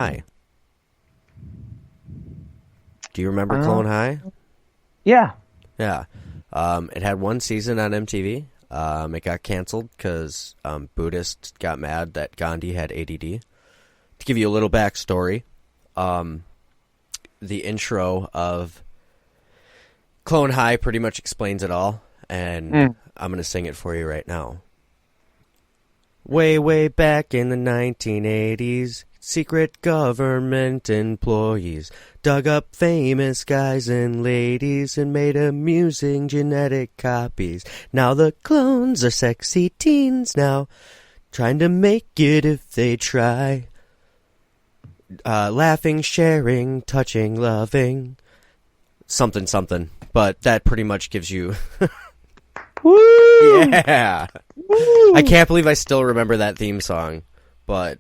High. Do you remember Clone High? Yeah. Yeah. It had one season on MTV. It got canceled because Buddhists got mad that Gandhi had ADD. To give you a little backstory, the intro of Clone High pretty much explains it all, and I'm going to sing it for you right now. Way, way back in the 1980s, secret government employees dug up famous guys and ladies and made amusing genetic copies. Now the clones are sexy teens now, trying to make it if they try. Laughing, sharing, touching, loving. Something, something. But that pretty much gives you... Woo! Yeah! Woo! I can't believe I still remember that theme song. But,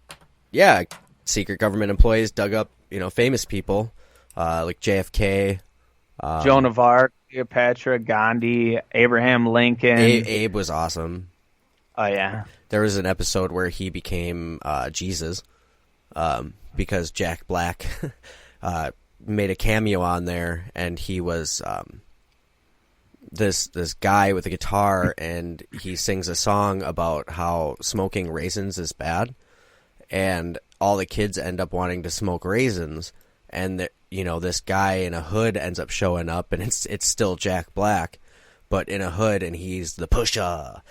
yeah, secret government employees dug up, famous people, like JFK. Joan of Arc, Cleopatra, Gandhi, Abraham Lincoln. Abe was awesome. Oh, yeah. There was an episode where he became Jesus, because Jack Black made a cameo on there, and he was this guy with a guitar, and he sings a song about how smoking raisins is bad, and all the kids end up wanting to smoke raisins, and this guy in a hood ends up showing up, and it's still Jack Black, but in a hood, and he's the pusher,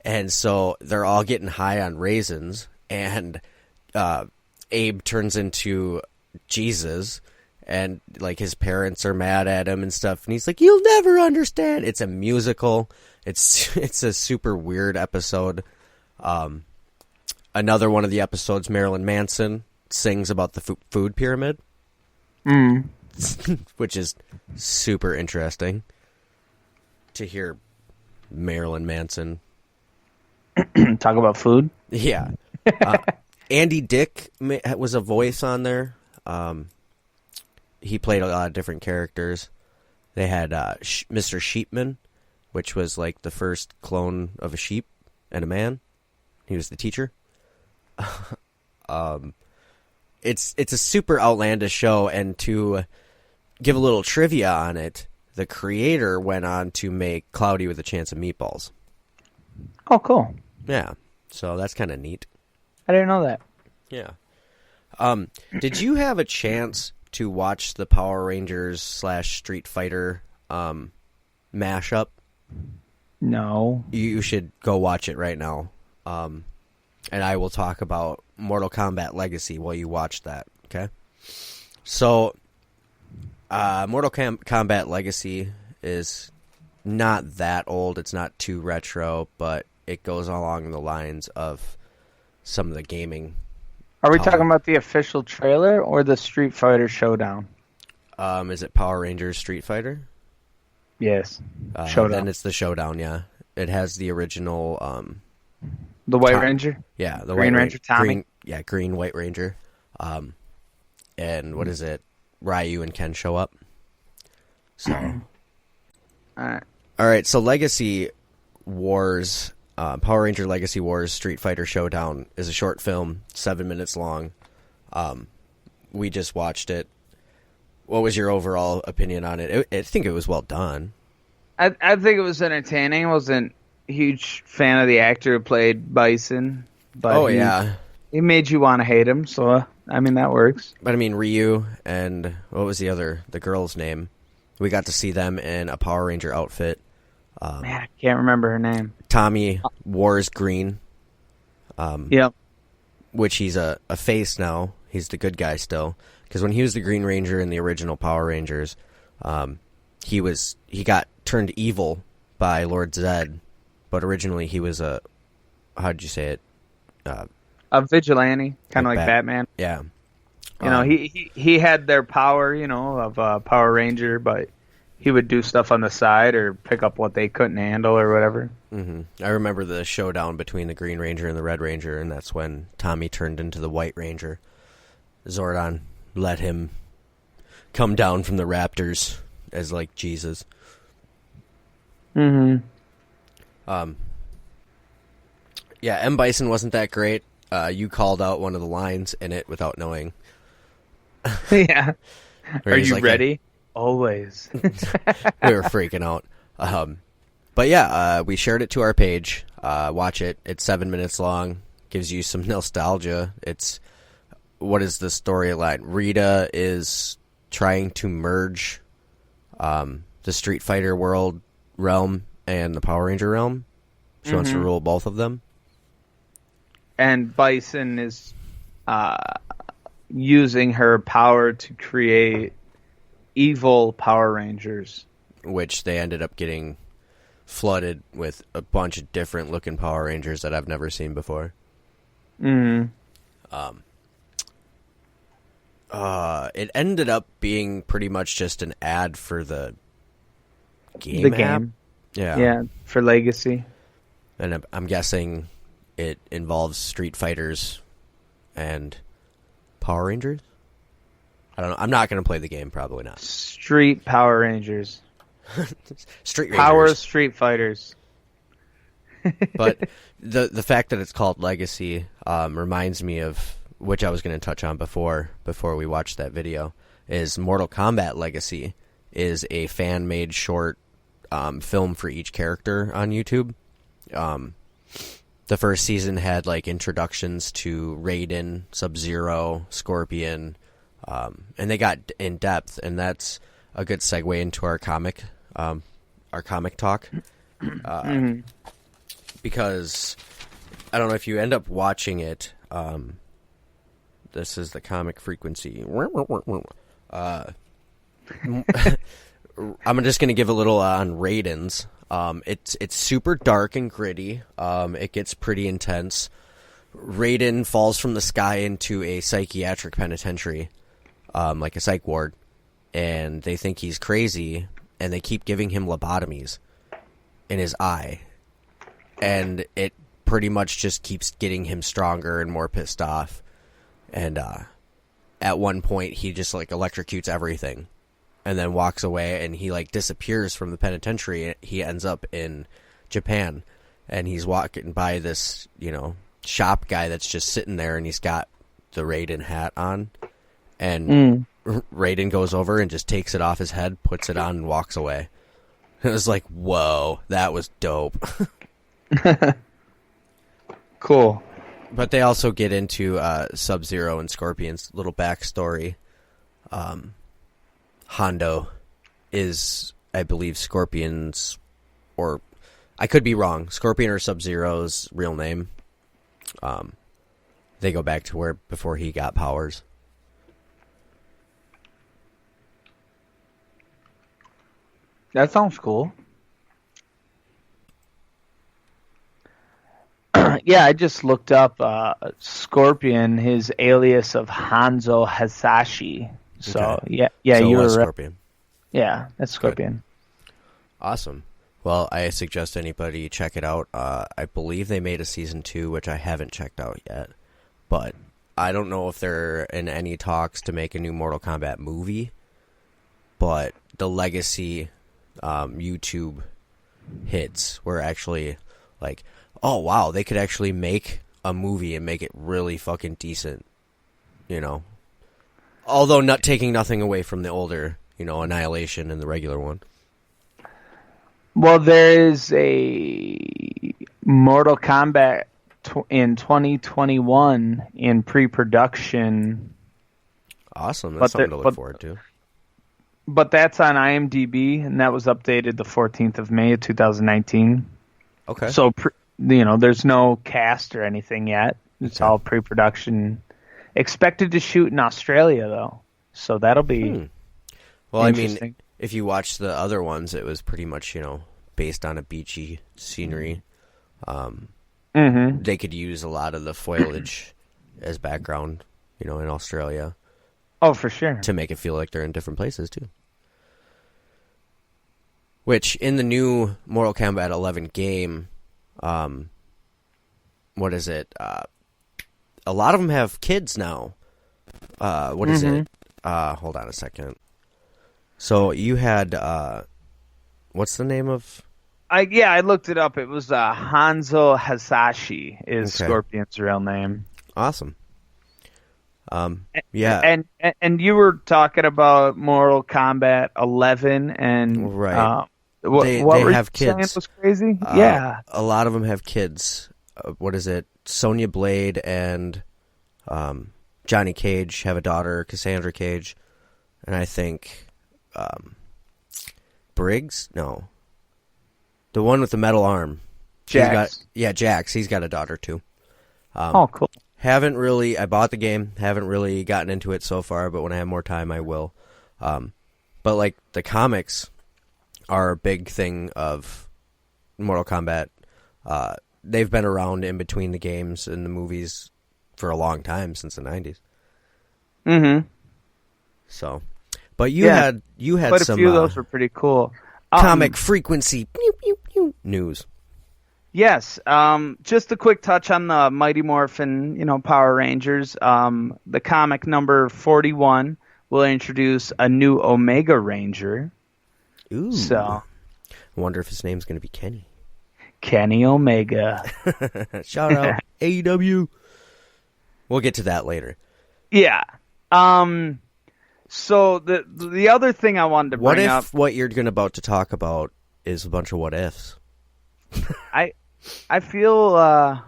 and so they're all getting high on raisins, and Abe turns into Jesus, and like his parents are mad at him and stuff, and he's like, "You'll never understand." It's a musical. It's a super weird episode. Another one of the episodes, Marilyn Manson sings about the food pyramid, which is super interesting to hear Marilyn Manson talk about food. Yeah. Andy Dick was a voice on there. He played a lot of different characters. They had Mr. Sheepman, which was like the first clone of a sheep and a man. He was the teacher. It's a super outlandish show, and to give a little trivia on it, the creator went on to make Cloudy with a Chance of Meatballs. Oh, cool. Yeah, so that's kind of neat. I didn't know that. Yeah. Did you have a chance to watch the Power Rangers / Street Fighter mashup? No. You should go watch it right now. And I will talk about Mortal Kombat Legacy while you watch that, okay? So, Mortal Kombat Legacy is not that old. It's not too retro, but it goes along the lines of some of the gaming. Are we talking about the official trailer or the Street Fighter Showdown? Is it Power Rangers Street Fighter? Yes. Showdown. Then it's the Showdown, yeah. It has the original... the White Ranger? Yeah, the Green White Ranger Tommy? Green White Ranger. And what is it? Ryu and Ken show up. So... Alright, so Legacy Wars... Power Ranger Legacy Wars Street Fighter Showdown is a short film, 7 minutes long. We just watched it. What was your overall opinion on it? I think it was well done. I think it was entertaining. I wasn't a huge fan of the actor who played Bison. But he made you want to hate him, so, that works. But, Ryu and what was the girl's name? We got to see them in a Power Ranger outfit. Man, I can't remember her name. Tommy Wars Green. Yep. Which he's a face now. He's the good guy still. Because when he was the Green Ranger in the original Power Rangers, he got turned evil by Lord Zed. But originally he was how'd you say it? A vigilante, kind of like Batman. Yeah. He had their power, of Power Ranger, but he would do stuff on the side or pick up what they couldn't handle or whatever. Mm-hmm. I remember the showdown between the Green Ranger and the Red Ranger, and that's when Tommy turned into the White Ranger. Zordon let him come down from the Raptors as, like, Jesus. Mm-hmm. Yeah, M. Bison wasn't that great. You called out one of the lines in it without knowing. Yeah. Are you like, ready? Always. We were freaking out. But yeah, we shared it to our page. Watch it. It's 7 minutes long. Gives you some nostalgia. What is the storyline? Rita is trying to merge the Street Fighter world realm and the Power Ranger realm. She wants to rule both of them. And Bison is using her power to create evil Power Rangers. Which they ended up getting flooded with a bunch of different looking Power Rangers that I've never seen before. Mm-hmm. It ended up being pretty much just an ad for the game app. Yeah, for Legacy. And I'm guessing it involves Street Fighters and Power Rangers? I don't know. I'm not going to play the game, probably not. Street Power Rangers. Street Rangers. Power Street Fighters. But the fact that it's called Legacy reminds me of, which I was going to touch on before we watched that video, is Mortal Kombat Legacy is a fan-made short film for each character on YouTube. The first season had like introductions to Raiden, Sub-Zero, Scorpion, and they got in depth, and that's a good segue into our comic talk. Because I don't know if you end up watching it. This is the comic frequency. I'm just going to give a little on Raiden's. It's super dark and gritty. It gets pretty intense. Raiden falls from the sky into a psychiatric penitentiary, like a psych ward, and they think he's crazy, and they keep giving him lobotomies in his eye, and it pretty much just keeps getting him stronger and more pissed off. And at one point, he just like electrocutes everything, and then walks away, and he like disappears from the penitentiary. He ends up in Japan, and he's walking by this, shop guy that's just sitting there, and he's got the Raiden hat on, and Raiden goes over and just takes it off his head, puts it on, and walks away. It was like, whoa, that was dope. Cool. But they also get into Sub-Zero and Scorpion's little backstory. Hondo is, I believe, Scorpion's, or I could be wrong, Scorpion or Sub-Zero's real name. They go back to where before he got powers. That sounds cool. Yeah, I just looked up Scorpion, his alias of Hanzo Hasashi. So, okay. yeah, so you were Scorpion. Yeah, that's Scorpion. Good. Awesome. Well, I suggest anybody check it out. I believe they made a season 2, which I haven't checked out yet. But I don't know if they're in any talks to make a new Mortal Kombat movie. But the Legacy YouTube hits were actually like, oh wow, they could actually make a movie and make it really fucking decent, although not taking nothing away from the older, Annihilation and the regular one. Well, there is a Mortal Kombat in 2021 in pre-production. Awesome, that's something to look forward to. But that's on IMDb, and that was updated the 14th of May of 2019. Okay. So, there's no cast or anything yet. It's all pre-production. Expected to shoot in Australia, though. So that'll be Well, I mean, if you watch the other ones, it was pretty much, based on a beachy scenery. They could use a lot of the foliage as background, in Australia. Oh, for sure. To make it feel like they're in different places, too. Which, in the new Mortal Kombat 11 game, what is it? A lot of them have kids now. What is it? Hold on a second. So you had, what's the name of? I looked it up. It was Hanzo Hasashi is Scorpion's real name. Awesome. Yeah. And you were talking about Mortal Kombat 11 and right. What they were have you kids. saying was crazy? Yeah. A lot of them have kids. What is it? Sonya Blade and Johnny Cage have a daughter, Cassandra Cage, and I think Briggs. No, the one with the metal arm. Jax. Jax. He's got a daughter too. Oh, cool. Haven't really. I bought the game. Haven't really gotten into it so far, but when I have more time, I will. But like the comics are a big thing of Mortal Kombat. They've been around in between the games and the movies for a long time, since the 90s. Mm-hmm. So, but you had quite some a few of those were pretty cool. Comic frequency news. Yes. Just a quick touch on the Mighty Morphin, Power Rangers. The comic number 41 will introduce a new Omega Ranger. Ooh. So, I wonder if his name's going to be Kenny. Kenny Omega. Shout out AEW. We'll get to that later. Yeah. So the other thing I wanted to bring up. What if what you're about to talk about is a bunch of what ifs? I feel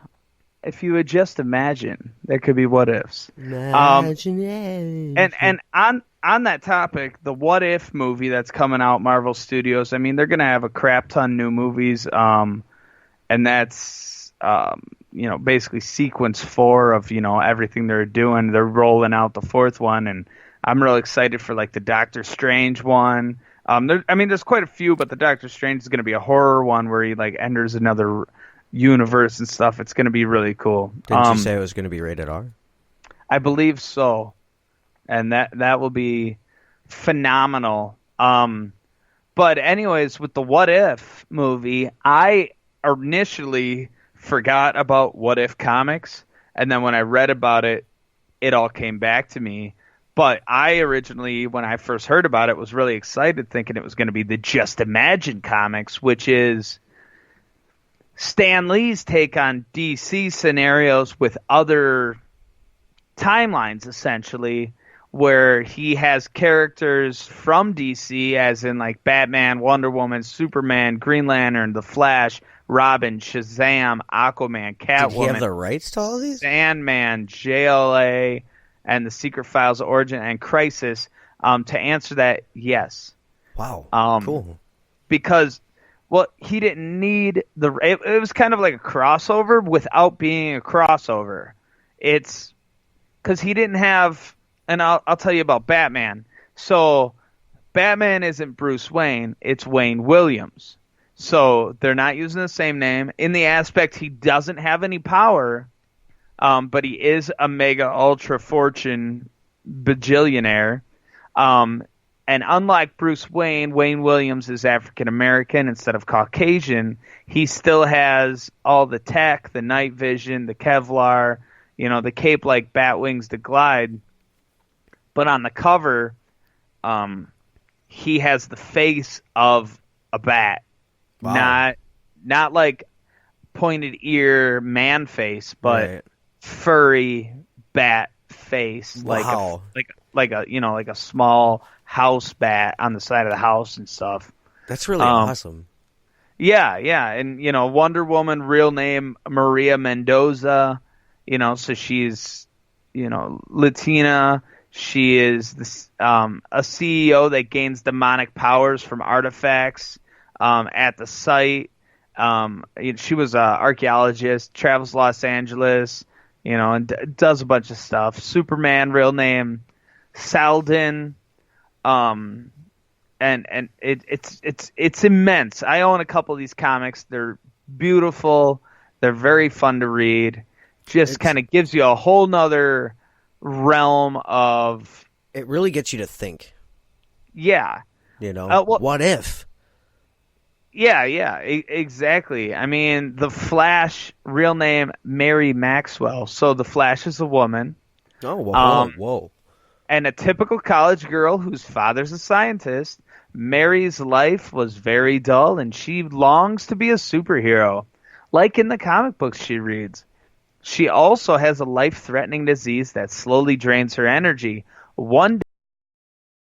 if you would just imagine, there could be what ifs. Imagination. And on that topic, the What If movie that's coming out, Marvel Studios. I mean, they're gonna have a crap ton new movies. And that's basically sequence 4 of everything they're doing. They're rolling out the 4th one, and I'm really excited for like the Doctor Strange one. There's quite a few, but the Doctor Strange is going to be a horror one where he like enters another universe and stuff. It's going to be really cool. Didn't you say it was going to be rated R? I believe so, and that will be phenomenal. But anyways, with the What If movie, I initially forgot about What If comics, and then when I read about it, it all came back to me. But I originally, when I first heard about it, was really excited, thinking it was going to be the Just Imagine comics, which is Stan Lee's take on DC scenarios with other timelines, essentially, where he has characters from DC, as in like Batman, Wonder Woman, Superman, Green Lantern, The Flash, Robin, Shazam, Aquaman, Catwoman. Did he have the rights to all of these? Sandman, JLA, and The Secret Files of Origin and Crisis. To answer that, yes. Wow, cool. Because, well, he didn't need it was kind of like a crossover without being a crossover. It's because he didn't have, and I'll tell you about Batman. So Batman isn't Bruce Wayne, it's Wayne Williams. So they're not using the same name. In the aspect he doesn't have any power, but he is a mega ultra fortune bajillionaire. And unlike Bruce Wayne, Wayne Williams is African American instead of Caucasian. He still has all the tech, the night vision, the Kevlar, the cape like bat wings to glide. But on the cover, he has the face of a bat. Wow. Not like pointed ear man face, but right. Furry bat face. Wow. Like a small house bat on the side of the house and stuff. That's really awesome. Yeah, and Wonder Woman, real name Maria Mendoza. So she's Latina. She is a CEO that gains demonic powers from artifacts at the site. She was an archaeologist, travels to Los Angeles, and does a bunch of stuff. Superman, real name Saldin. And it's immense. I own a couple of these comics. They're beautiful. They're very fun to read. Just kind of gives you a whole nother realm of. It really gets you to think. Yeah. What if? Yeah, exactly. I mean, the Flash, real name Mary Maxwell. So the Flash is a woman. Oh, whoa. And a typical college girl whose father's a scientist. Mary's life was very dull, and she longs to be a superhero, like in the comic books she reads. She also has a life-threatening disease that slowly drains her energy. One